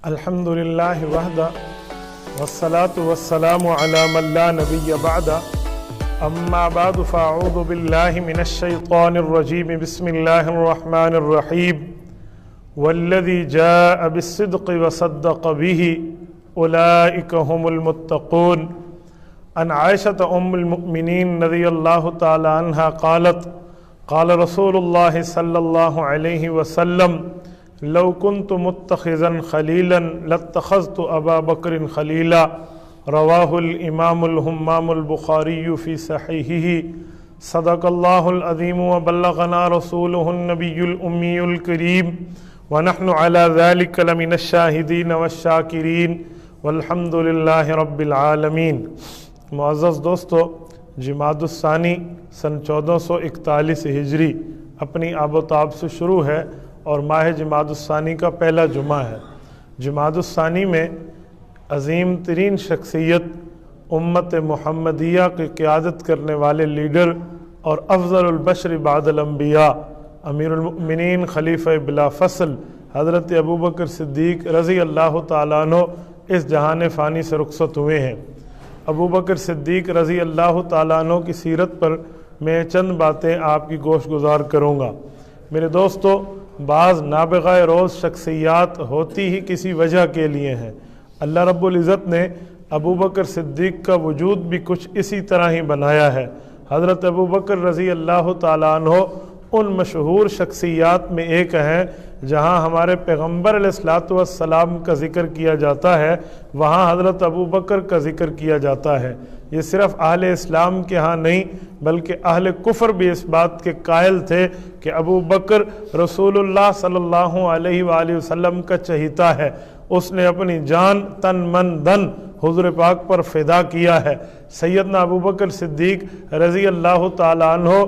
الحمد للہ وحدہ والصلاة والسلام علی من لا نبی بعد اما بعد فاعوذ باللہ من الشیطان الرجیم بسم اللہ الرحمن الرحیم والذی جاء بالصدق وصدق به اولئک هم المتقون عن عائشة ام المؤمنین رضی اللہ تعالی عنہ قالت قال رسول اللہ صلی اللہ علیہ وسلم لو كنت متخذا خلیلا لاتخذت ابا بکر خلیلا رواہ الامام الہمام البخاری فی صحیحہ صدق اللہ العظیم وبلغنا رسولہ النبی الامی الکریم ونحن على ذلك لمن الشاہدین والشاکرین والحمد للہ رب العالمین۔ معزز دوستو، جمادی الثانی سن 1441 ہجری اپنی آب و تاب سے شروع ہے اور ماہ جمادی الثانی کا پہلا جمعہ ہے۔ جمادی الثانی میں عظیم ترین شخصیت، امت محمدیہ کی قیادت کرنے والے لیڈر اور افضل البشر بعد الانبیاء، امیر المؤمنین خلیفہ بلا فصل حضرت ابوبکر صدیق رضی اللہ تعالیٰ عنہ اس جہان فانی سے رخصت ہوئے ہیں۔ ابوبکر صدیق رضی اللہ تعالیٰ عنہ کی سیرت پر میں چند باتیں آپ کی گوش گزار کروں گا۔ میرے دوستو، بعض نابغہ روز شخصیات ہوتی ہی کسی وجہ کے لیے ہیں۔ اللہ رب العزت نے ابوبکر صدیق کا وجود بھی کچھ اسی طرح ہی بنایا ہے۔ حضرت ابوبکر رضی اللہ تعالیٰ عنہ ان مشہور شخصیات میں ایک ہیں جہاں ہمارے پیغمبر علیہ السلام کا ذکر کیا جاتا ہے، وہاں حضرت ابوبکر کا ذکر کیا جاتا ہے۔ یہ صرف اہل اسلام کے ہاں نہیں بلکہ اہل کفر بھی اس بات کے قائل تھے کہ ابوبکر رسول اللہ صلی اللہ علیہ وآلہ وسلم کا چہیتا ہے، اس نے اپنی جان تن من دھن حضور پاک پر فدا کیا ہے۔ سیدنا ابوبکر صدیق رضی اللہ تعالیٰ عنہ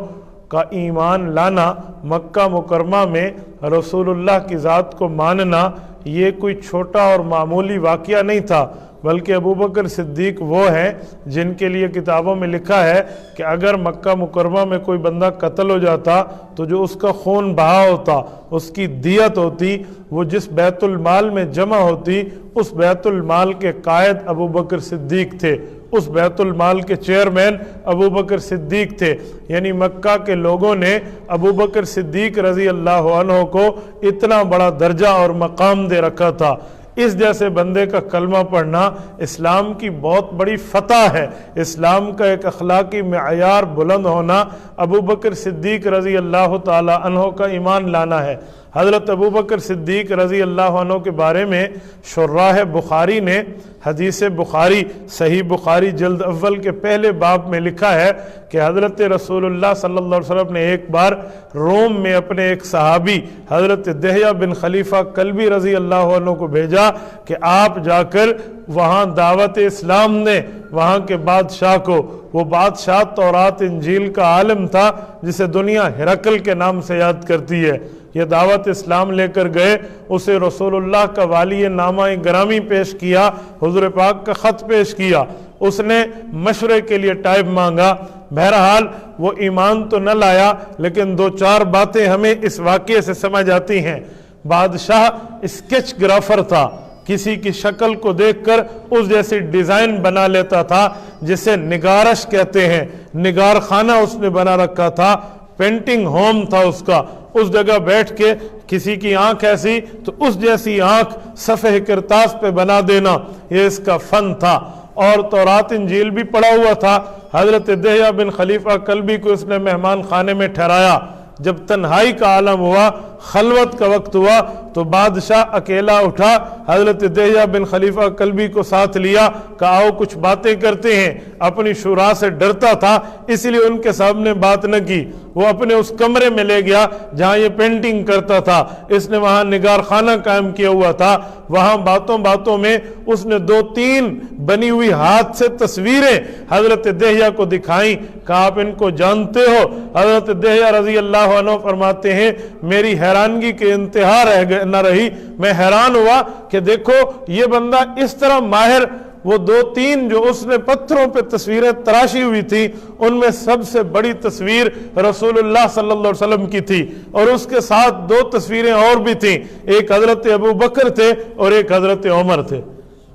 کا ایمان لانا، مکہ مکرمہ میں رسول اللہ کی ذات کو ماننا، یہ کوئی چھوٹا اور معمولی واقعہ نہیں تھا، بلکہ ابوبکر صدیق وہ ہیں جن کے لیے کتابوں میں لکھا ہے کہ اگر مکہ مکرمہ میں کوئی بندہ قتل ہو جاتا تو جو اس کا خون بہا ہوتا، اس کی دیت ہوتی، وہ جس بیت المال میں جمع ہوتی، اس بیت المال کے قائد ابوبکر صدیق تھے، اس بیت المال کے چیئرمین ابوبکر صدیق تھے۔ یعنی مکہ کے لوگوں نے ابوبکر صدیق رضی اللہ عنہ کو اتنا بڑا درجہ اور مقام دے رکھا تھا۔ اس جیسے بندے کا کلمہ پڑھنا اسلام کی بہت بڑی فتح ہے، اسلام کا ایک اخلاقی معیار بلند ہونا ابوبکر صدیق رضی اللہ تعالی عنہ کا ایمان لانا ہے۔ حضرت ابوبکر صدیق رضی اللہ عنہ کے بارے میں شراح بخاری نے حدیث بخاری صحیح بخاری جلد اول کے پہلے باب میں لکھا ہے کہ حضرت رسول اللہ صلی اللہ علیہ وسلم نے ایک بار روم میں اپنے ایک صحابی حضرت دہیہ بن خلیفہ کلبی رضی اللہ عنہ کو بھیجا کہ آپ جا کر وہاں دعوت اسلام نے وہاں کے بادشاہ کو، وہ بادشاہ تورات انجیل کا عالم تھا جسے دنیا ہرقل کے نام سے یاد کرتی ہے، یہ دعوت اسلام لے کر گئے، اسے رسول اللہ کا والی نامہ گرامی پیش کیا، حضور پاک کا خط پیش کیا، اس نے مشورے کے لیے ٹائم مانگا۔ بہرحال وہ ایمان تو نہ لایا، لیکن دو چار باتیں ہمیں اس واقعے سے سمجھ آتی ہیں۔ بادشاہ اسکیچ گرافر تھا، کسی کی شکل کو دیکھ کر اس جیسی ڈیزائن بنا لیتا تھا جسے نگارش کہتے ہیں، نگار خانہ اس نے بنا رکھا تھا، پینٹنگ ہوم تھا اس کا، اس جگہ بیٹھ کے کسی کی آنکھ ایسی تو اس جیسی آنکھ صفحہ کرتاس پہ بنا دینا، یہ اس کا فن تھا۔ اور تورات انجیل بھی پڑھا ہوا تھا۔ حضرت دہیہ بن خلیفہ کلبی کو اس نے مہمان خانے میں ٹھہرایا۔ جب تنہائی کا عالم ہوا، خلوت کا وقت ہوا، تو بادشاہ اکیلا اٹھا، حضرت دہیہ بن خلیفہ کلبی کو ساتھ لیا کہ آؤ کچھ باتیں کرتے ہیں۔ اپنی شورا سے ڈرتا تھا، اس لیے ان کے سامنے بات نہ کی، وہ اپنے اس کمرے میں لے گیا جہاں یہ پینٹنگ کرتا تھا، اس نے وہاں نگار خانہ قائم کیا ہوا تھا، وہاں باتوں باتوں میں اس نے 2-3 بنی ہوئی ہاتھ سے تصویریں حضرت دہیہ کو دکھائیں کہ آپ ان کو جانتے ہو؟ حضرت دہیہ رضی اللہ عنہ فرماتے ہیں میری حیرانگی کے انتہا نہ رہی، میں حیران ہوا کہ دیکھو یہ بندہ اس طرح ماہر وہ 2-3 جو اس نے پتھروں پہ تصویریں تراشی ہوئی تھی، ان میں سب سے بڑی تصویر رسول اللہ صلی اللہ علیہ وسلم کی تھی، اور اس کے ساتھ 2 تصویریں اور بھی تھیں، ایک حضرت ابو بکر تھے اور ایک حضرت عمر تھے۔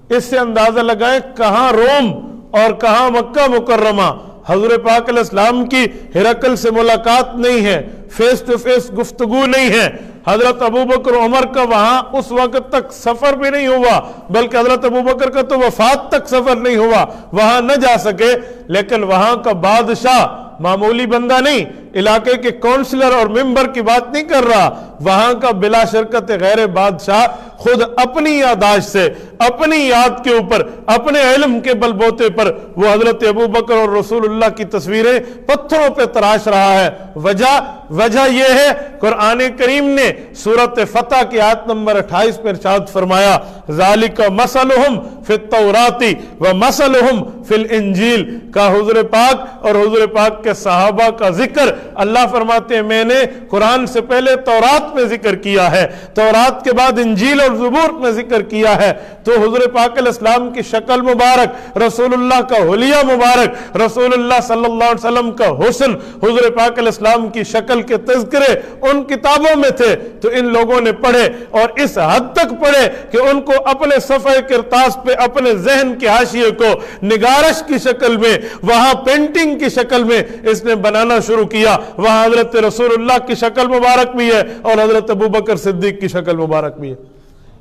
اس سے اندازہ لگائیں کہاں روم اور کہاں مکہ مکرمہ، حضور پاک علیہ السلام کی ہرقل سے ملاقات نہیں ہے، فیس ٹو فیس گفتگو نہیں ہے، حضرت ابو بکر عمر کا وہاں اس وقت تک سفر بھی نہیں ہوا، بلکہ حضرت ابو بکر کا تو وفات تک سفر نہیں ہوا، وہاں نہ جا سکے، لیکن وہاں کا بادشاہ معمولی بندہ نہیں، علاقے کے کونسلر اور ممبر کی بات نہیں کر رہا، وہاں کا بلا شرکت غیر بادشاہ خود اپنی یادداشت سے، اپنی یاد کے اوپر، اپنے علم کے بل بوتے پر وہ حضرت ابو بکر اور رسول اللہ کی تصویریں پتھروں پہ تراش رہا ہے۔ وجہ یہ ہے، قرآن کریم نے سورۃ فتح کی آیت نمبر 28 پر ارشاد فرمایا، ذالک مثلہم فی التوراۃ و مثلہم فی الانجیل، کا حضور پاک اور حضور پاک کے صحابہ کا ذکر اللہ فرماتے ہیں میں نے قرآن سے پہلے تورات میں ذکر کیا ہے، تورات کے بعد انجیل اور زبور میں ذکر کیا ہے، تو حضور پاک علیہ السلام کی شکل مبارک، رسول اللہ کا حلیہ مبارک، رسول اللہ صلی اللہ علیہ وسلم کا حسن، حضور پاک علیہ السلام کی شکل کے تذکرے ان کتابوں میں تھے، تو ان لوگوں نے پڑھے اور اس حد تک پڑھے کہ ان کو اپنے صفحہ کرتاس پہ اپنے ذہن کے حاشیے کو نگارش کی شکل میں، وہاں پینٹنگ کی شکل میں اس نے بنانا شروع کیا، وہاں حضرت رسول اللہ کی شکل مبارک بھی ہے اور حضرت ابو بکر صدیق کی شکل مبارک بھی ہے،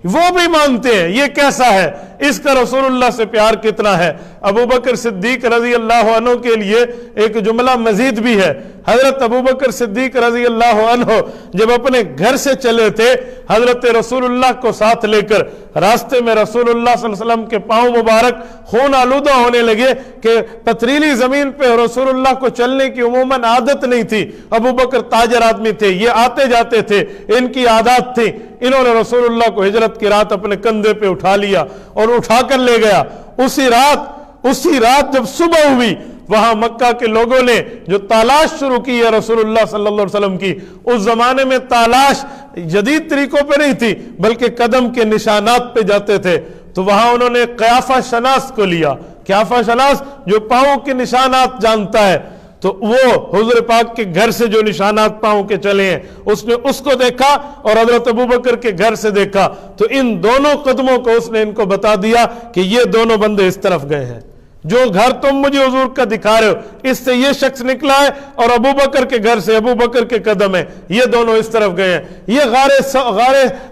وہ بھی مانتے ہیں یہ کیسا ہے، اس کا رسول اللہ سے پیار کتنا ہے۔ ابو بکر صدیق رضی اللہ عنہ کے لیے ایک جملہ مزید بھی ہے، حضرت ابو بکر صدیق رضی اللہ عنہ جب اپنے گھر سے چلے تھے حضرت رسول اللہ کو ساتھ لے کر، راستے میں رسول اللہ صلی اللہ علیہ وسلم کے پاؤں مبارک خون آلودہ ہونے لگے کہ پتھریلی زمین پہ رسول اللہ کو چلنے کی عموماً عادت نہیں تھی، ابو بکر تاجر آدمی تھے، یہ آتے جاتے تھے، ان کی عادات تھی، انہوں نے رسول اللہ کو ہجرت کی رات اپنے کندھے پہ اٹھا لیا اور اٹھا کر لے گیا۔ اسی رات جب صبح ہوئی، وہاں مکہ کے لوگوں نے جو تالاش شروع کی ہے رسول اللہ صلی اللہ علیہ وسلم کی، اس زمانے میں تالاش جدید طریقوں پہ نہیں تھی بلکہ قدم کے نشانات پہ جاتے تھے، تو وہاں انہوں نے قیافہ شناس کو لیا، قیافہ شناس جو پاؤں کے نشانات جانتا ہے، تو وہ حضور پاک کے گھر سے جو نشانات پاؤں کے چلے ہیں اس نے اس کو دیکھا اور حضرت ابو بکر کے گھر سے دیکھا، تو ان دونوں قدموں کو اس نے ان کو بتا دیا کہ یہ دونوں بندے اس طرف گئے ہیں، جو گھر تم مجھے حضور کا دکھا رہے ہو اس سے یہ شخص نکلا ہے اور ابو بکر کے گھر سے ابو بکر کے قدم ہے، یہ دونوں اس طرف گئے ہیں، یہ غار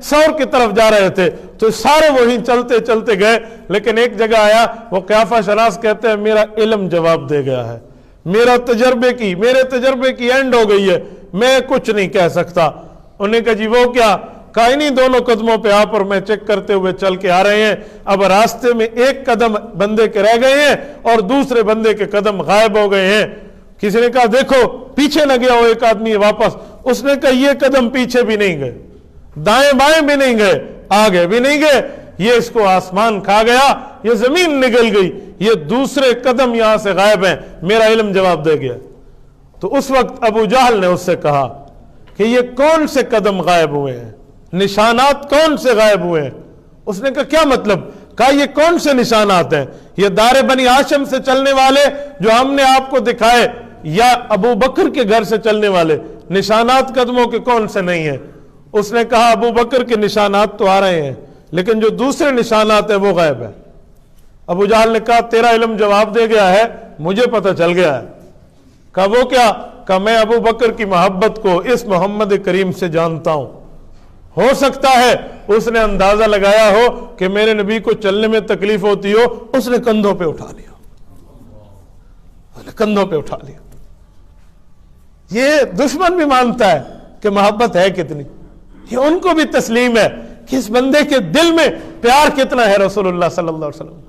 ثور کی طرف جا رہے تھے، تو سارے وہیں چلتے چلتے گئے، لیکن ایک جگہ آیا، وہ قیافہ شناس کہتے ہیں میرا علم جواب دے گیا ہے، میرے تجربے کی اینڈ ہو گئی ہے، میں کچھ نہیں کہہ سکتا۔ انہوں نے کہا جی وہ کیا؟ کہا انہیں دونوں قدموں پہ آپ اور میں چیک کرتے ہوئے چل کے آ رہے ہیں، اب راستے میں ایک قدم بندے کے رہ گئے ہیں اور دوسرے بندے کے قدم غائب ہو گئے ہیں۔ کسی نے کہا دیکھو پیچھے نہ گیا ہو ایک آدمی واپس، اس نے کہا یہ قدم پیچھے بھی نہیں گئے، دائیں بائیں بھی نہیں گئے، آگے بھی نہیں گئے، یہ اس کو آسمان کھا گیا، یہ زمین نگل گئی، یہ دوسرے قدم یہاں سے غائب ہیں، میرا علم جواب دے گیا۔ تو اس وقت ابو جہل نے اس سے کہا کہ یہ کون سے قدم غائب ہوئے ہیں، نشانات کون سے غائب ہوئے ہیں؟ اس نے کہا کیا مطلب؟ کہا یہ کون سے نشانات ہیں؟ یہ دار بنی ہاشم سے چلنے والے جو ہم نے آپ کو دکھائے، یا ابو بکر کے گھر سے چلنے والے نشانات قدموں کے کون سے نہیں ہیں؟ اس نے کہا ابو بکر کے نشانات تو آ رہے ہیں لیکن جو دوسرے نشانات ہیں وہ غائب ہیں۔ ابو جہل نے کہا تیرا علم جواب دے گیا ہے، مجھے پتہ چل گیا ہے۔ کہا وہ کیا؟ کہا میں ابو بکر کی محبت کو اس محمد کریم سے جانتا ہوں، ہو سکتا ہے اس نے اندازہ لگایا ہو کہ میرے نبی کو چلنے میں تکلیف ہوتی ہو، اس نے کندھوں پہ اٹھا لیا، یہ دشمن بھی مانتا ہے کہ محبت ہے کتنی، یہ ان کو بھی تسلیم ہے کہ اس بندے کے دل میں پیار کتنا ہے رسول اللہ صلی اللہ علیہ وسلم۔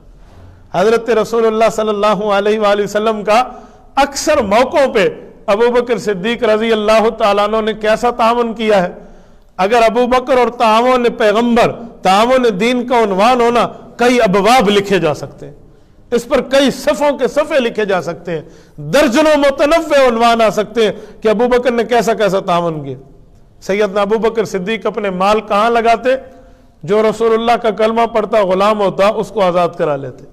حضرت رسول اللہ صلی اللہ علیہ وآلہ وسلم کا اکثر موقعوں پہ ابو بکر صدیق رضی اللہ تعالیٰ عنہ نے کیسا تعاون کیا ہے۔ اگر ابو بکر اور تعاون پیغمبر، تعاون دین کا عنوان ہونا، کئی ابواب لکھے جا سکتے ہیں، اس پر کئی صفوں کے صفحے لکھے جا سکتے ہیں، درجنوں متنوع عنوان آ سکتے ہیں کہ ابو بکر نے کیسا کیسا تعاون کیا۔ سیدنا ابو بکر صدیق اپنے مال کہاں لگاتے؟ جو رسول اللہ کا کلمہ پڑھتا غلام ہوتا اس کو آزاد کرا لیتے،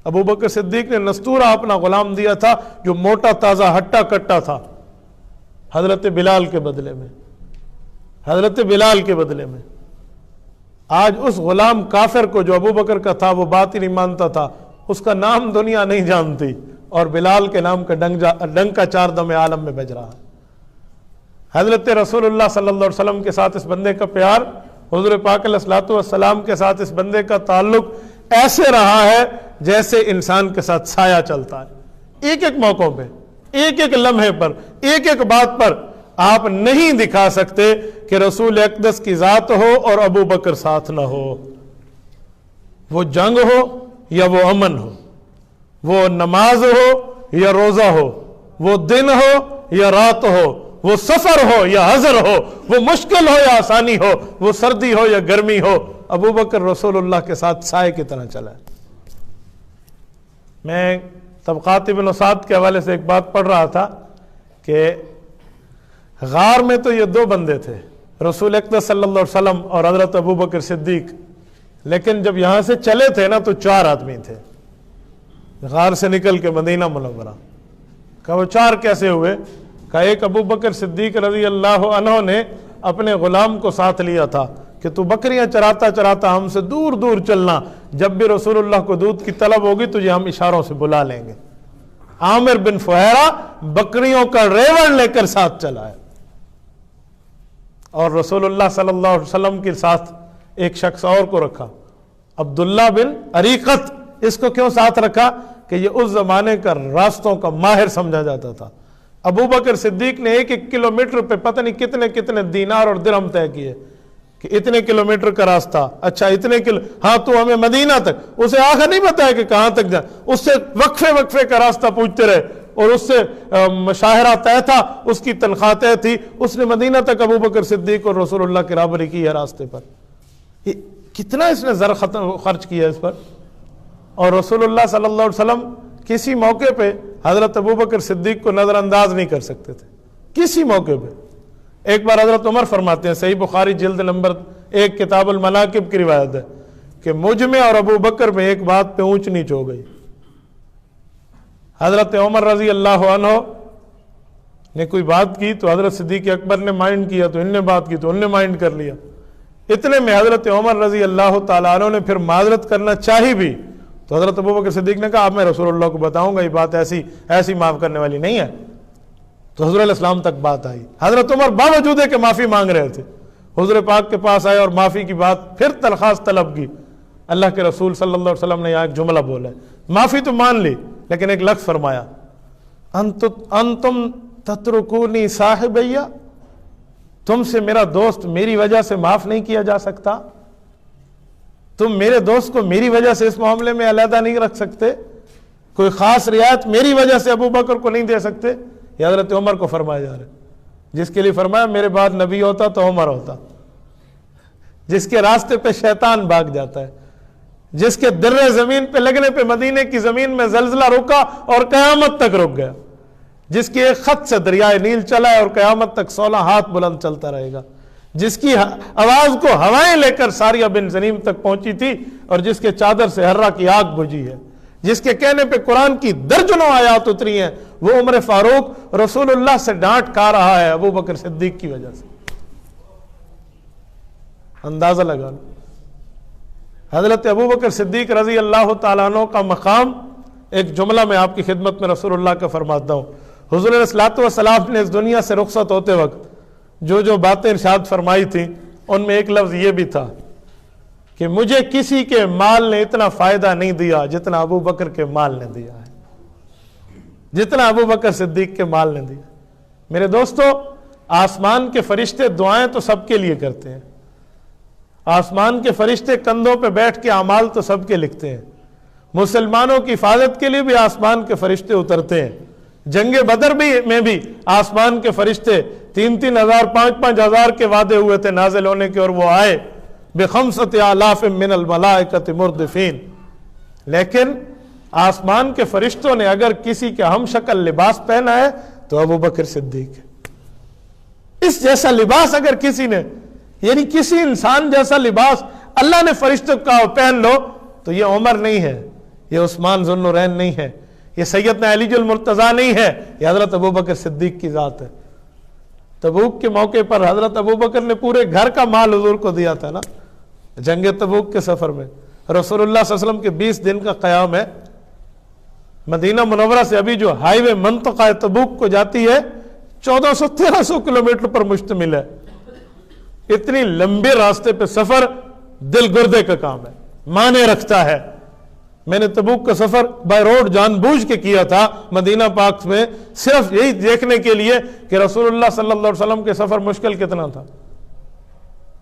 ابو بکر صدیق نے نستورہ اپنا غلام دیا تھا جو موٹا تازہ ہٹا کٹا تھا، حضرت بلال کے بدلے میں، حضرت بلال کے بدلے میں۔ آج اس غلام کافر کو جو ابو بکر کا تھا وہ بات ہی نہیں مانتا تھا، اس کا نام دنیا نہیں جانتی، اور بلال کے نام کا ڈنکا چار دم عالم میں بج رہا ہے۔ حضرت رسول اللہ صلی اللہ علیہ وسلم کے ساتھ اس بندے کا پیار، حضور پاک علیہ الصلوۃ والسلام کے ساتھ اس بندے کا تعلق ایسے رہا ہے جیسے انسان کے ساتھ سایہ چلتا ہے۔ ایک ایک موقع پہ، ایک ایک لمحے پر، ایک ایک بات پر آپ نہیں دکھا سکتے کہ رسول اقدس کی ذات ہو اور ابو بکر ساتھ نہ ہو۔ وہ جنگ ہو یا وہ امن ہو، وہ نماز ہو یا روزہ ہو، وہ دن ہو یا رات ہو، وہ سفر ہو یا حضر ہو، وہ مشکل ہو یا آسانی ہو، وہ سردی ہو یا گرمی ہو، ابو بکر رسول اللہ کے ساتھ سائے کی طرح چلا ہے۔ میں طبقات ابن سعد کے حوالے سے ایک بات پڑھ رہا تھا کہ غار میں تو یہ دو بندے تھے، رسول اقدس صلی اللہ علیہ وسلم اور حضرت ابو بکر صدیق، لیکن جب یہاں سے چلے تھے نا تو 4 آدمی تھے غار سے نکل کے مدینہ منورہ۔ کہا وہ 4 کیسے ہوئے؟ کہا ایک ابو بکر صدیق رضی اللہ عنہ نے اپنے غلام کو ساتھ لیا تھا کہ تو بکریاں چراتا چراتا ہم سے دور دور چلنا، جب بھی رسول اللہ کو دودھ کی طلب ہوگی تجھے ہم اشاروں سے بلا لیں گے۔ عامر بن فہیرہ بکریوں کا ریوڑ لے کر ساتھ چلا ہے، اور رسول اللہ صلی اللہ علیہ وسلم کے ساتھ ایک شخص اور کو رکھا، عبداللہ بن عریقت۔ اس کو کیوں ساتھ رکھا؟ کہ یہ اس زمانے کا راستوں کا ماہر سمجھا جاتا تھا۔ ابو بکر صدیق نے 1 کلومیٹر پہ پتہ نہیں کتنے کتنے دینار اور درہم طے کیے کہ اتنے کلومیٹر کا راستہ، اچھا اتنے ہاں تو ہمیں مدینہ تک، اسے آخر نہیں بتایا کہ کہاں تک جائیں، اس سے وقفے کا راستہ پوچھتے رہے، اور اس سے مشاہرہ طے تھا، اس کی تنخواہ طے تھی، اس نے مدینہ تک ابو بکر صدیق اور رسول اللہ کی رابری کی ہے راستے پر۔ کتنا اس نے زر خرچ کیا اس پر، اور رسول اللہ صلی اللہ علیہ وسلم کسی موقع پہ حضرت ابو بکر صدیق کو نظر انداز نہیں کر سکتے تھے، کسی موقع پہ۔ ایک بار حضرت عمر فرماتے ہیں، صحیح بخاری جلد نمبر 1 کتاب المناقب کی روایت ہے کہ مجھ میں اور ابو بکر میں ایک بات پہ اونچ نیچ ہو گئی۔ حضرت عمر رضی اللہ عنہ نے کوئی بات کی تو حضرت صدیق اکبر نے مائنڈ کیا، تو ان نے بات کی تو ان نے مائنڈ کر لیا۔ اتنے میں حضرت عمر رضی اللہ تعالیٰ عنہ نے پھر معذرت کرنا چاہی بھی، تو حضرت ابو بکر صدیق نے کہا اب میں رسول اللہ کو بتاؤں گا، یہ بات ایسی معاف کرنے والی نہیں ہے۔ تو حضور علیہ السلام تک بات آئی، حضرت عمر باوجود ہے کہ معافی مانگ رہے تھے حضور پاک کے پاس آئے اور معافی کی بات پھر درخواست طلب کی۔ اللہ کے رسول صلی اللہ علیہ وسلم نے یہاں ایک جملہ بولا ہے، معافی تو مان لی لیکن ایک لفظ فرمایا، انتم تترکونی صاحبیا، تم سے میرا دوست میری وجہ سے معاف نہیں کیا جا سکتا؟ تم میرے دوست کو میری وجہ سے اس معاملے میں علیحدہ نہیں رکھ سکتے؟ کوئی خاص رعایت میری وجہ سے ابو بکر کو نہیں دے سکتے؟ یہ حضرت عمر کو فرمایا جا رہا ہے، جس کے لیے فرمایا میرے بعد نبی ہوتا تو عمر ہوتا، جس کے راستے پہ شیطان بھاگ جاتا ہے، جس کے درے زمین پہ لگنے پہ مدینے کی زمین میں زلزلہ رکا اور قیامت تک رک گیا، جس کی ایک خط سے دریائے نیل چلا ہے اور قیامت تک 16 ہاتھ بلند چلتا رہے گا، جس کی آواز کو ہوائیں لے کر ساریہ بن زنیم تک پہنچی تھی، اور جس کے چادر سے ہرہ کی آگ بجھی ہے، جس کے کہنے پہ قرآن کی درجنوں آیات اتری ہیں، وہ عمر فاروق رسول اللہ سے ڈانٹ کھا رہا ہے ابو بکر صدیق کی وجہ سے۔ اندازہ لگا لو حضرت ابو بکر صدیق رضی اللہ تعالیٰ عنہ کا مقام۔ ایک جملہ میں آپ کی خدمت میں رسول اللہ کا فرماتا ہوں، حضور علیہ الصلوۃ والسلام نے اس دنیا سے رخصت ہوتے وقت جو باتیں ارشاد فرمائی تھیں، ان میں ایک لفظ یہ بھی تھا کہ مجھے کسی کے مال نے اتنا فائدہ نہیں دیا جتنا ابو بکر کے مال نے دیا ہے، جتنا ابو بکر صدیق کے مال نے دیا۔ میرے دوستو، آسمان کے فرشتے دعائیں تو سب کے لیے کرتے ہیں، آسمان کے فرشتے کندھوں پہ بیٹھ کے اعمال تو سب کے لکھتے ہیں، مسلمانوں کی حفاظت کے لیے بھی آسمان کے فرشتے اترتے ہیں۔ جنگ بدر میں بھی آسمان کے فرشتے 3,000 5,000 کے وعدے ہوئے تھے نازل ہونے کے، اور وہ آئے ب5,000 من الملائکۃ مردفین۔ لیکن آسمان کے فرشتوں نے اگر کسی کے ہم شکل لباس پہنا ہے تو ابو بکر صدیق ہے۔ اس جیسا لباس اگر کسی نے، یعنی کسی انسان جیسا لباس اللہ نے فرشتوں کا پہن لو، تو یہ عمر نہیں ہے، یہ عثمان ذوالنورین نہیں ہے، یہ سیدنا علی المرتضیٰ نہیں ہے، یہ حضرت ابوبکر صدیق کی ذات ہے۔ تبوک کے موقع پر حضرت ابوبکر نے پورے گھر کا مال حضور کو دیا تھا نا، جنگ تبوک کے سفر میں۔ رسول اللہ صلی اللہ علیہ وسلم کے 20 دن کا قیام ہے۔ مدینہ منورہ سے ابھی جو ہائی وے منطقہ تبوک کو جاتی ہے 1400-1300 کلومیٹر پر مشتمل ہے۔ اتنی لمبے راستے پہ سفر دل گردے کا کام ہے، معنی رکھتا ہے۔ میں نے تبوک کا سفر بائی روڈ جان بوجھ کے کیا تھا مدینہ پاک میں، صرف یہی دیکھنے کے لیے کہ رسول اللہ صلی اللہ علیہ وسلم کے سفر مشکل کتنا تھا۔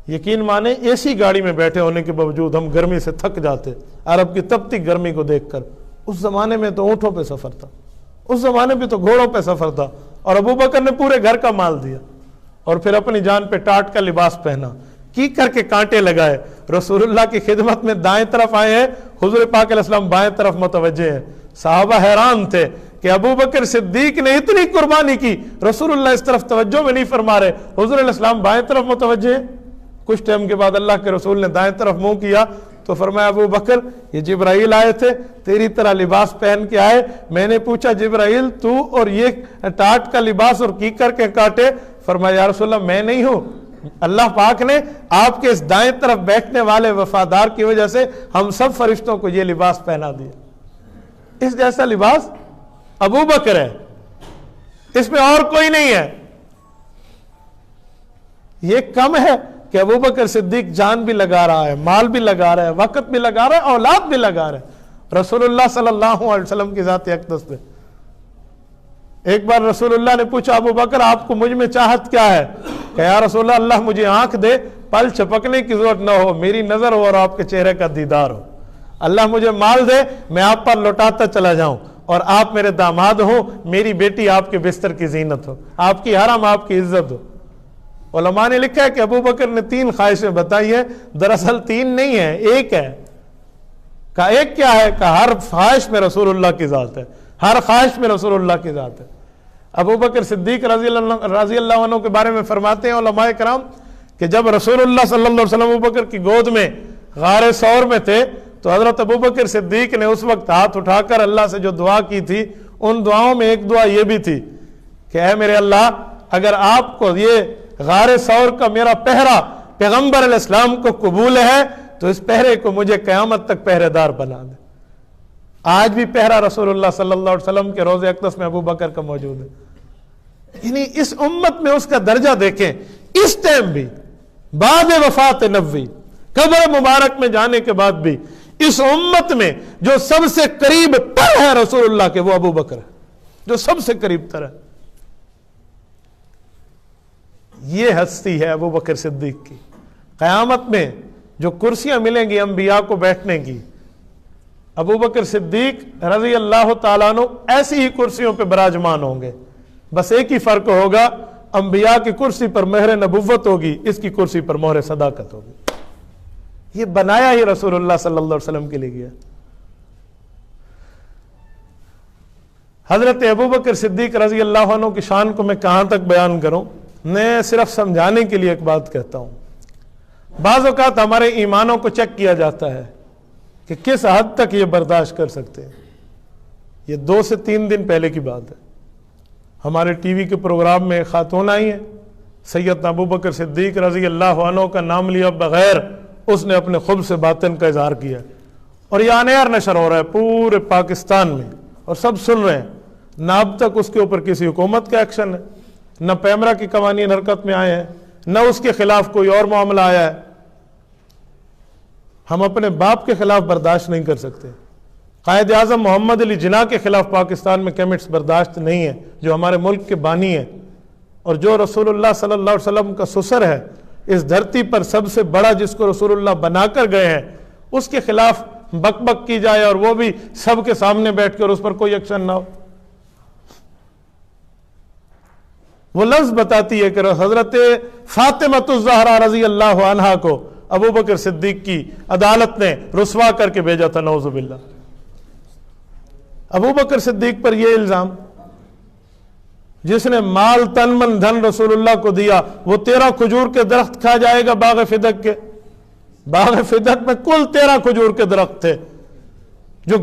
یقین مانے اے سی گاڑی میں بیٹھے ہونے کے باوجود ہم گرمی سے تھک جاتے عرب کی تپتی گرمی کو دیکھ کر۔ اس زمانے میں تو اونٹوں پہ سفر تھا، اس زمانے میں تو گھوڑوں پہ سفر تھا، اور ابوبکر نے پورے گھر کا مال دیا اور پھر اپنی جان پہ ٹاٹ کا لباس پہنا، کی کر کے کانٹے لگائے، رسول اللہ کی خدمت میں دائیں طرف آئے ہیں، حضور پاک علیہ السلام بائیں طرف متوجہ ہیں۔ صحابہ حیران تھے کہ ابوبکر صدیق نے اتنی قربانی کی، رسول اللہ اس طرف توجہ میں نہیں فرما رہے، حضور علیہ السلام بائیں طرف متوجہ ہیں۔ کچھ ٹائم کے بعد اللہ کے رسول نے دائیں طرف منہ کیا تو فرمایا ابوبکر یہ جبرائیل آئے تھے، تیری طرح لباس پہن کے آئے۔ میں نے پوچھا جبرائیل تو اور یہ ٹاٹ کا لباس اور کی کر کے کاٹے؟ فرمایا یا رسول اللہ میں نہیں ہوں، اللہ پاک نے آپ کے اس دائیں طرف بیٹھنے والے وفادار کی وجہ سے ہم سب فرشتوں کو یہ لباس پہنا دیا۔ اس جیسا لباس ابوبکر ہے، اس میں اور کوئی نہیں ہے۔ یہ کم ہے کہ ابوبکر صدیق جان بھی لگا رہا ہے، مال بھی لگا رہا ہے، وقت بھی لگا رہا ہے، اولاد بھی لگا رہا ہے رسول اللہ صلی اللہ علیہ وسلم کی ذات اقدس پہ۔ ایک بار رسول اللہ نے پوچھا ابوبکر آپ کو مجھ میں چاہت کیا ہے؟ کہ یا رسول اللہ مجھے آنکھ دے، پل چھپکنے کی ضرورت نہ ہو، میری نظر ہو اور آپ کے چہرے کا دیدار ہو۔ اللہ مجھے مال دے، میں آپ پر لوٹاتا چلا جاؤں، اور آپ میرے داماد ہوں، میری بیٹی آپ کے بستر کی زینت ہو، آپ کی حرم آپ کی عزت ہو۔ علماء نے لکھا ہے کہ ابوبکر نے 3 خواہشیں بتائی ہیں، دراصل 3 نہیں ہے، ایک ہے۔ کہا ایک کیا ہے؟ کہ ہر خواہش میں رسول اللہ کی ذات ہے، ہر خواہش میں رسول اللہ کی ذات ہے۔ ابوبکر صدیق رضی اللہ عنہ کے بارے میں فرماتے ہیں علماء کرام کہ جب رسول اللہ صلی اللہ علیہ وسلم ابوبکر کی گود میں غار ثور میں تھے تو حضرت ابوبکر صدیق نے اس وقت ہاتھ اٹھا کر اللہ سے جو دعا کی تھی، ان دعاؤں میں ایک دعا یہ بھی تھی کہ اے میرے اللہ، اگر آپ کو یہ غار ثور کا میرا پہرا پیغمبر علیہ السلام کو قبول ہے تو اس پہرے کو مجھے قیامت تک پہرے دار بنا دے۔ آج بھی پہرا رسول اللہ صلی اللہ علیہ وسلم کے روضہ اقدس میں ابوبکر کا موجود ہے۔ یعنی اس امت میں اس کا درجہ دیکھیں، اس ٹائم بھی بعد وفات نبوی قبر مبارک میں جانے کے بعد بھی اس امت میں جو سب سے قریب تر ہے رسول اللہ کے، وہ ابوبکر ہے، جو سب سے قریب تر ہے۔ یہ ہستی ہے ابوبکر صدیق کی۔ قیامت میں جو کرسیاں ملیں گی انبیاء کو بیٹھنے کی، ابوبکر صدیق رضی اللہ تعالیٰ عنہ ایسی ہی کرسیوں پہ براجمان ہوں گے، بس ایک ہی فرق ہوگا، انبیاء کی کرسی پر مہر نبوت ہوگی، اس کی کرسی پر مہر صداقت ہوگی۔ یہ بنایا ہی رسول اللہ صلی اللہ علیہ وسلم کے لیے گیا۔ حضرت ابوبکر صدیق رضی اللہ عنہ کی شان کو میں کہاں تک بیان کروں، میں صرف سمجھانے کے لیے ایک بات کہتا ہوں۔ بعض اوقات ہمارے ایمانوں کو چیک کیا جاتا ہے کہ کس حد تک یہ برداشت کر سکتے ہیں۔ یہ 2 سے 3 دن پہلے کی بات ہے، ہمارے ٹی وی کے پروگرام میں خاتون آئی ہیں، سیدنا ابوبکر صدیق رضی اللہ عنہ کا نام لیا بغیر اس نے اپنے خبث باطن کا اظہار کیا، اور یہ آن ایئر نشر ہو رہا ہے پورے پاکستان میں، اور سب سن رہے ہیں۔ نہ اب تک اس کے اوپر کسی حکومت کا ایکشن ہے، نہ پیمرا کی قوانین حرکت میں آئے ہیں، نہ اس کے خلاف کوئی اور معاملہ آیا ہے۔ ہم اپنے باپ کے خلاف برداشت نہیں کر سکتے۔ قائد اعظم محمد علی جناح کے خلاف پاکستان میں کیمٹس برداشت نہیں ہے، جو ہمارے ملک کے بانی ہیں، اور جو رسول اللہ صلی اللہ علیہ وسلم کا سسر ہے، اس دھرتی پر سب سے بڑا جس کو رسول اللہ بنا کر گئے ہیں، اس کے خلاف بک بک کی جائے اور وہ بھی سب کے سامنے بیٹھ کر اس پر کوئی ایکشن نہ ہو۔ وہ لفظ بتاتی ہے کہ حضرت فاطمہ الزہرا رضی اللہ عنہا کو ابوبکر صدیق کی عدالت نے رسوا کر کے بھیجا تھا، نعوذ باللہ۔ ابوبکر صدیق پر یہ الزام، جس نے مال تن من دھن رسول اللہ کو دیا، وہ 13 کھجور کے درخت کھا جائے گا باغ فدق کے۔ باغ فدق میں کل 13 کھجور کے درخت تھے، جو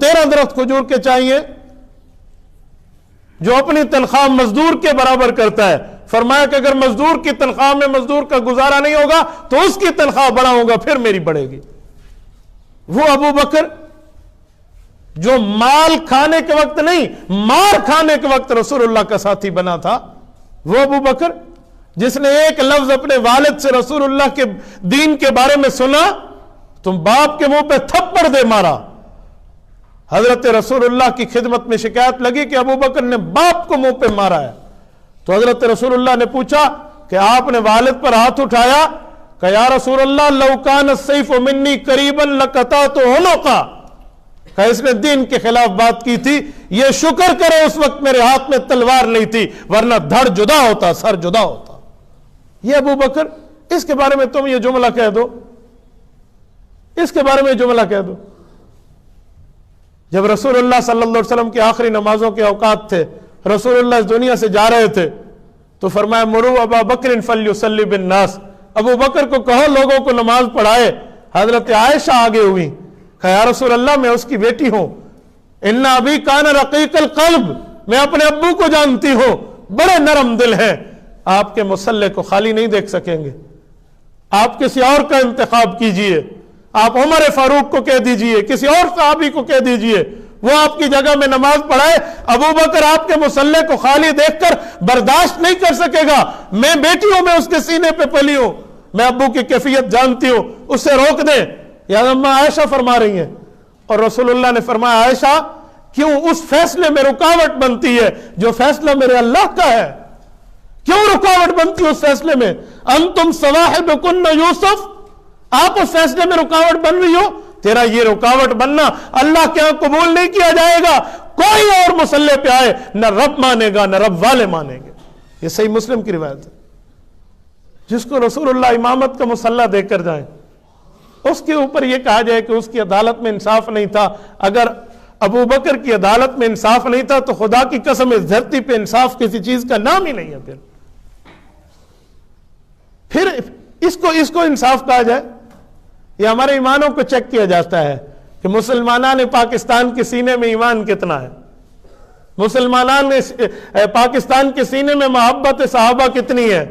13 درخت کھجور کے چاہیے، جو اپنی تنخواہ مزدور کے برابر کرتا ہے، فرمایا کہ اگر مزدور کی تنخواہ میں مزدور کا گزارا نہیں ہوگا تو اس کی تنخواہ بڑا ہوگا، پھر میری بڑھے گی۔ وہ ابو بکر جو مال کھانے کے وقت نہیں، مار کھانے کے وقت رسول اللہ کا ساتھی بنا تھا، وہ ابو بکر جس نے ایک لفظ اپنے والد سے رسول اللہ کے دین کے بارے میں سنا، تم باپ کے منہ پہ تھپڑ دے مارا۔ حضرت رسول اللہ کی خدمت میں شکایت لگی کہ ابو بکر نے باپ کو منہ پہ مارا ہے، تو حضرت رسول اللہ نے پوچھا کہ آپ نے والد پر ہاتھ اٹھایا؟ کہ یا رسول اللہ لو کان السیف منی قریبا لقطعت عنقہ، کہ اس نے دین کے خلاف بات کی تھی، یہ شکر کرو اس وقت میرے ہاتھ میں تلوار نہیں تھی، ورنہ دھڑ جدا ہوتا، سر جدا ہوتا۔ یہ ابو بکر، اس کے بارے میں تم یہ جملہ کہہ دو، اس کے بارے میں جملہ کہہ دو۔ جب رسول اللہ صلی اللہ علیہ وسلم کی آخری نمازوں کے اوقات تھے، رسول اللہ اس دنیا سے جا رہے تھے، تو فرمایا مرو ابا بکر فلیصلی بالناس، ابو بکر کو کہو لوگوں کو نماز پڑھائے۔ حضرت عائشہ آگے ہوئی کہ یا رسول اللہ میں اس کی بیٹی ہوں، ان ابی کان رقیق القلب، میں اپنے ابو کو جانتی ہوں، بڑے نرم دل ہیں، آپ کے مصلی کو خالی نہیں دیکھ سکیں گے، آپ کسی اور کا انتخاب کیجئے، آپ عمر فاروق کو کہہ دیجئے، کسی اور صحابی کو کہہ دیجئے، وہ آپ کی جگہ میں نماز پڑھائے۔ ابو بکر آپ کے مصلی کو خالی دیکھ کر برداشت نہیں کر سکے گا، میں بیٹی ہوں، میں اس کے سینے پہ پلی ہوں، میں ابو کی کیفیت جانتی ہوں، اسے روک دیں۔ یا اماں عائشہ فرما رہی ہیں، اور رسول اللہ نے فرمایا عائشہ کیوں اس فیصلے میں رکاوٹ بنتی ہے جو فیصلہ میرے اللہ کا ہے؟ کیوں رکاوٹ بنتی ہے اس فیصلے میں؟ انتم صواحبکن یوسف، آپ اس فیصلے میں رکاوٹ بن رہی ہو، تیرا یہ رکاوٹ بننا اللہ کے ہاں قبول نہیں کیا جائے گا۔ کوئی اور مصلی پہ آئے نہ رب مانے گا نہ رب والے مانیں گے۔ یہ صحیح مسلم کی روایت ہے۔ جس کو رسول اللہ امامت کا مصلی دے کر جائیں، اس کے اوپر یہ کہا جائے کہ اس کی عدالت میں انصاف نہیں تھا، اگر ابو بکر کی عدالت میں انصاف نہیں تھا تو خدا کی قسم اس دھرتی پہ انصاف کسی چیز کا نام ہی نہیں ہے۔ پھر اس کو انصاف کہا جائے؟ یہ ہمارے ایمانوں کو چیک کیا جاتا ہے کہ مسلمانان پاکستان کے سینے میں ایمان کتنا ہے، مسلمانان پاکستان کے سینے میں محبت صحابہ کتنی ہے۔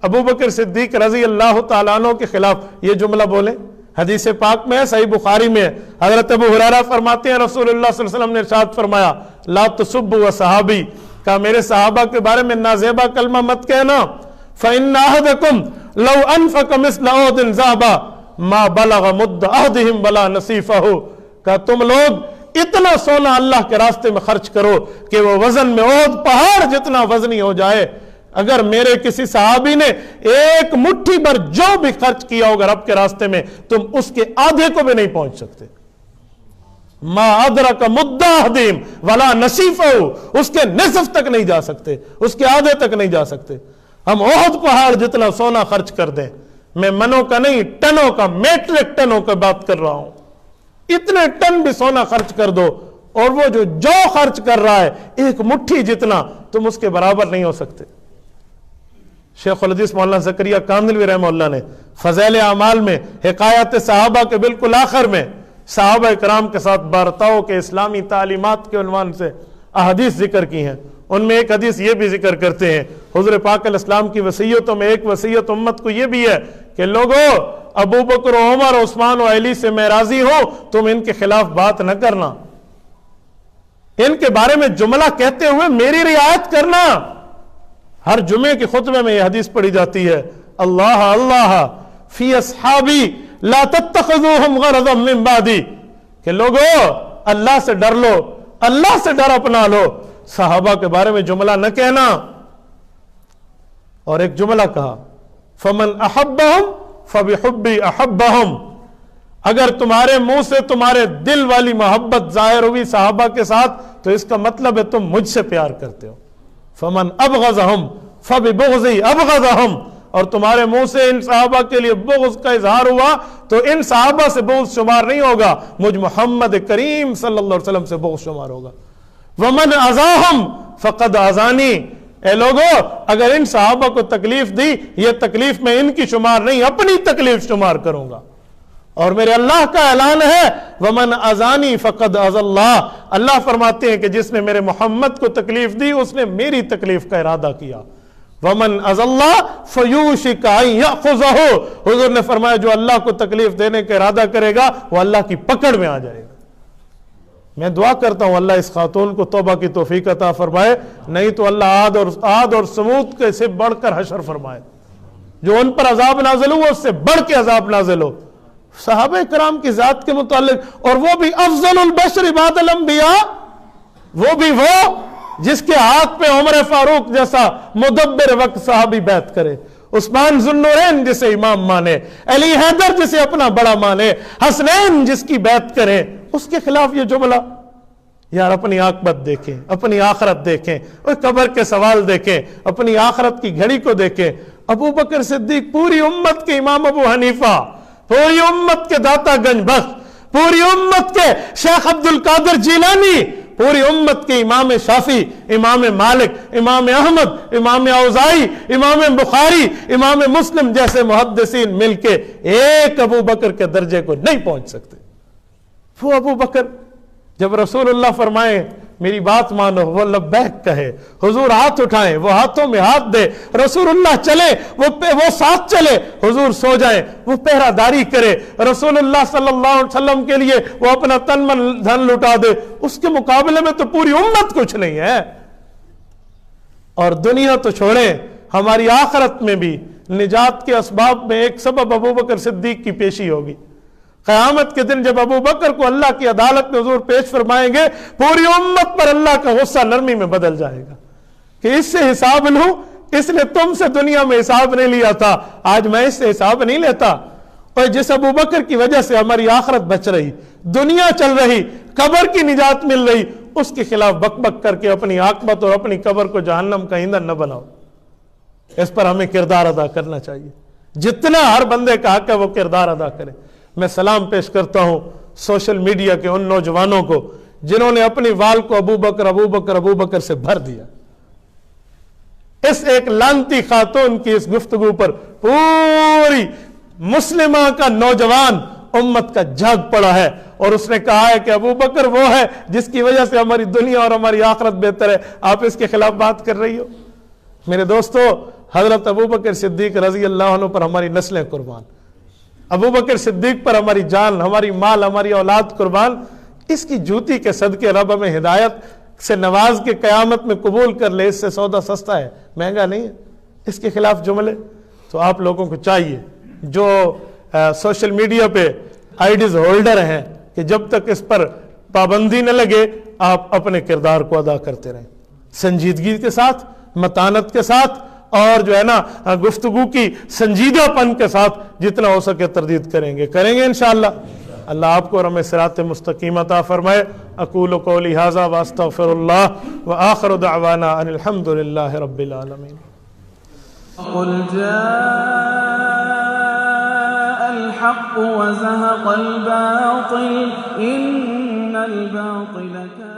ابو بکر صدیق رضی اللہ تعالیٰ عنہ کے خلاف یہ جملہ بولیں، حدیث پاک میں ہے، صحیح بخاری میں ہے، حضرت ابو ہریرہ فرماتے ہیں رسول اللہ صلی اللہ علیہ وسلم نے ارشاد فرمایا لا تسبوا صحابی، کہا میرے صحابہ کے بارے میں نازیبا کلمہ مت کہنا، فإن أحدكم لو أنفق مثل أحد ذهبا ما بلغ مد أحدهم ولا نصيفه، کہا تم لوگ اتنا سونا اللہ کے راستے میں خرچ کرو کہ وہ وزن میں احد پہاڑ جتنا وزنی ہو جائے، اگر میرے کسی صحابی نے ایک مٹھی بھر جو بھی خرچ کیا ہوگا رب کے راستے میں تم اس کے آدھے کو بھی نہیں پہنچ سکتے۔ ما ادرک مد احدہم ولا نصیفہ، اس کے نصف تک نہیں جا سکتے، اس کے آدھے تک نہیں جا سکتے۔ ہم احد پہاڑ جتنا سونا خرچ کر دیں، میں منوں کا نہیں ٹنوں کا، میٹرک ٹنوں کا بات کر رہا ہوں، اتنے ٹن بھی سونا خرچ کر دو اور وہ جو خرچ کر رہا ہے ایک مٹھی جتنا، تم اس کے برابر نہیں ہو سکتے۔ شیخ الحدیث مولانا زکریا کاندھلوی رحمہ اللہ نے فضائل اعمال میں حکایت صحابہ کے بالکل آخر میں صحابہ کرام کے ساتھ برتاؤ کے اسلامی تعلیمات کے عنوان سے احادیث ذکر کی ہیں۔ ان میں ایک حدیث یہ بھی ذکر کرتے ہیں، حضور پاک علیہ السلام کی وصیتوں میں ایک وصیت امت کو یہ بھی ہے کہ لوگو ابو بکر و عمر و عثمان و علی سے میں راضی ہوں، تم ان کے خلاف بات نہ کرنا، ان کے بارے میں جملہ کہتے ہوئے میری رعایت کرنا۔ ہر جمعے کے خطبے میں یہ حدیث پڑھی جاتی ہے، اللہ اللہ فی اصحابی لا تتخذوہم غرضا من بعدی، کہ لوگو اللہ سے ڈر لو، اللہ سے ڈر اپنا لو، صحابہ کے بارے میں جملہ نہ کہنا۔ اور ایک جملہ کہا فمن احبہم فبحبی احبہم، اگر تمہارے منہ سے تمہارے دل والی محبت ظاہر ہوئی صحابہ کے ساتھ تو اس کا مطلب ہے تم مجھ سے پیار کرتے ہو۔ فمن ابغضہم فببغضی ابغضہم، اور تمہارے منہ سے ان صحابہ کے لیے بغض کا اظہار ہوا تو ان صحابہ سے بغض شمار نہیں ہوگا، مجھ محمد کریم صلی اللہ علیہ وسلم سے بغض شمار ہوگا۔ ومن اذاہم فقد اذانی، اے لوگو اگر ان صحابہ کو تکلیف دی یہ تکلیف میں ان کی شمار نہیں اپنی تکلیف شمار کروں گا۔ اور میرے اللہ کا اعلان ہے ومن اذانی فقد اذى اللہ، اللہ فرماتے ہیں کہ جس نے میرے محمد کو تکلیف دی اس نے میری تکلیف کا ارادہ کیا۔ ومن اذى اللہ فیوشک ان یاخذہ، حضور نے فرمایا جو اللہ کو تکلیف دینے کا ارادہ کرے گا وہ اللہ کی پکڑ میں آ جائے گا۔ میں دعا کرتا ہوں اللہ اس خاتون کو توبہ کی توفیق عطا فرمائے، نہیں تو اللہ عاد اور سمود کے سے بڑھ کر حشر فرمائے، جو ان پر عذاب نازل ہوا اس سے بڑھ کے عذاب نازل ہو۔ صحابہ کرام کی ذات کے متعلق، اور وہ بھی افضل البشر بعد الانبیاء، وہ بھی وہ جس کے ہاتھ پہ عمر فاروق جیسا مدبر وقت صحابی بیعت کرے، عثمان ذو النورین جسے امام مانے، علی حیدر جسے اپنا بڑا مانے، حسنین جس کی بیعت کرے، اس کے خلاف یہ جملہ۔ یار اپنی عاقبت دیکھیں، اپنی آخرت دیکھیں، اور قبر کے سوال دیکھیں، اپنی آخرت کی گھڑی کو دیکھیں۔ ابو بکر صدیق پوری امت کے امام ابو حنیفہ، پوری امت کے داتا گنج بخش، پوری امت کے شیخ عبد القادر جیلانی، پوری امت کے امام شافعی، امام مالک، امام احمد، امام اوزاعی، امام بخاری، امام مسلم جیسے محدثین مل کے ایک ابو بکر کے درجے کو نہیں پہنچ سکتے۔ وہ ابو بکر جب رسول اللہ فرمائے میری بات مانو وہ لبیک کہے، حضور ہاتھ اٹھائیں وہ ہاتھوں میں ہاتھ دے، رسول اللہ چلے وہ ساتھ چلے، حضور سو جائیں وہ پہرہ داری کرے، رسول اللہ صلی اللہ علیہ وسلم کے لیے وہ اپنا تن من دھن لٹا دے، اس کے مقابلے میں تو پوری امت کچھ نہیں ہے۔ اور دنیا تو چھوڑیں، ہماری آخرت میں بھی نجات کے اسباب میں ایک سبب ابو بکر صدیق کی پیشی ہوگی۔ قیامت کے دن جب ابو بکر کو اللہ کی عدالت میں حضور پیش فرمائیں گے، پوری امت پر اللہ کا غصہ نرمی میں بدل جائے گا کہ اس سے حساب لوں، اس نے تم سے دنیا میں حساب نہیں لیا تھا، آج میں اس سے حساب نہیں لیتا۔ اور جس ابو بکر کی وجہ سے ہماری آخرت بچ رہی، دنیا چل رہی، قبر کی نجات مل رہی، اس کے خلاف بک بک کر کے اپنی عاقبت اور اپنی قبر کو جہنم کا ایندھن نہ بناؤ۔ اس پر ہمیں کردار ادا کرنا چاہیے، جتنا ہر بندے کا حق ہے وہ کردار ادا کرے۔ میں سلام پیش کرتا ہوں سوشل میڈیا کے ان نوجوانوں کو جنہوں نے اپنی وال کو ابو بکر ابو بکر ابو بکر سے بھر دیا۔ اس ایک لعنتی خاتون کی اس گفتگو پر پوری مسلمہ کا نوجوان امت کا جھاگ پڑا ہے، اور اس نے کہا ہے کہ ابو بکر وہ ہے جس کی وجہ سے ہماری دنیا اور ہماری آخرت بہتر ہے، آپ اس کے خلاف بات کر رہی ہو۔ میرے دوستو، حضرت ابو بکر صدیق رضی اللہ عنہ پر ہماری نسلیں قربان، ابو بکر صدیق پر ہماری جان، ہماری مال، ہماری اولاد قربان۔ اس کی جوتی کے صدقے رب ہمیں ہدایت سے نواز کے قیامت میں قبول کر لے، اس سے سودا سستا ہے، مہنگا نہیں ہے۔ اس کے خلاف جملے تو آپ لوگوں کو چاہیے جو سوشل میڈیا پہ آئیڈیز ہولڈر ہیں کہ جب تک اس پر پابندی نہ لگے آپ اپنے کردار کو ادا کرتے رہیں، سنجیدگی کے ساتھ، متانت کے ساتھ، اور جو ہے نا گفتگو کی سنجیدہ پن کے ساتھ جتنا ہو سکے تردید کریں گے انشاءاللہ۔ اللہ آپ کو اور ہمیں صراط مستقیم عطا فرمائے۔ اقول قولی ھذا واستغفر اللہ وآخر دعوانا ان الحمد للہ رب العالمین۔ قل جاء الحق وزهق الباطل ان الباطل كان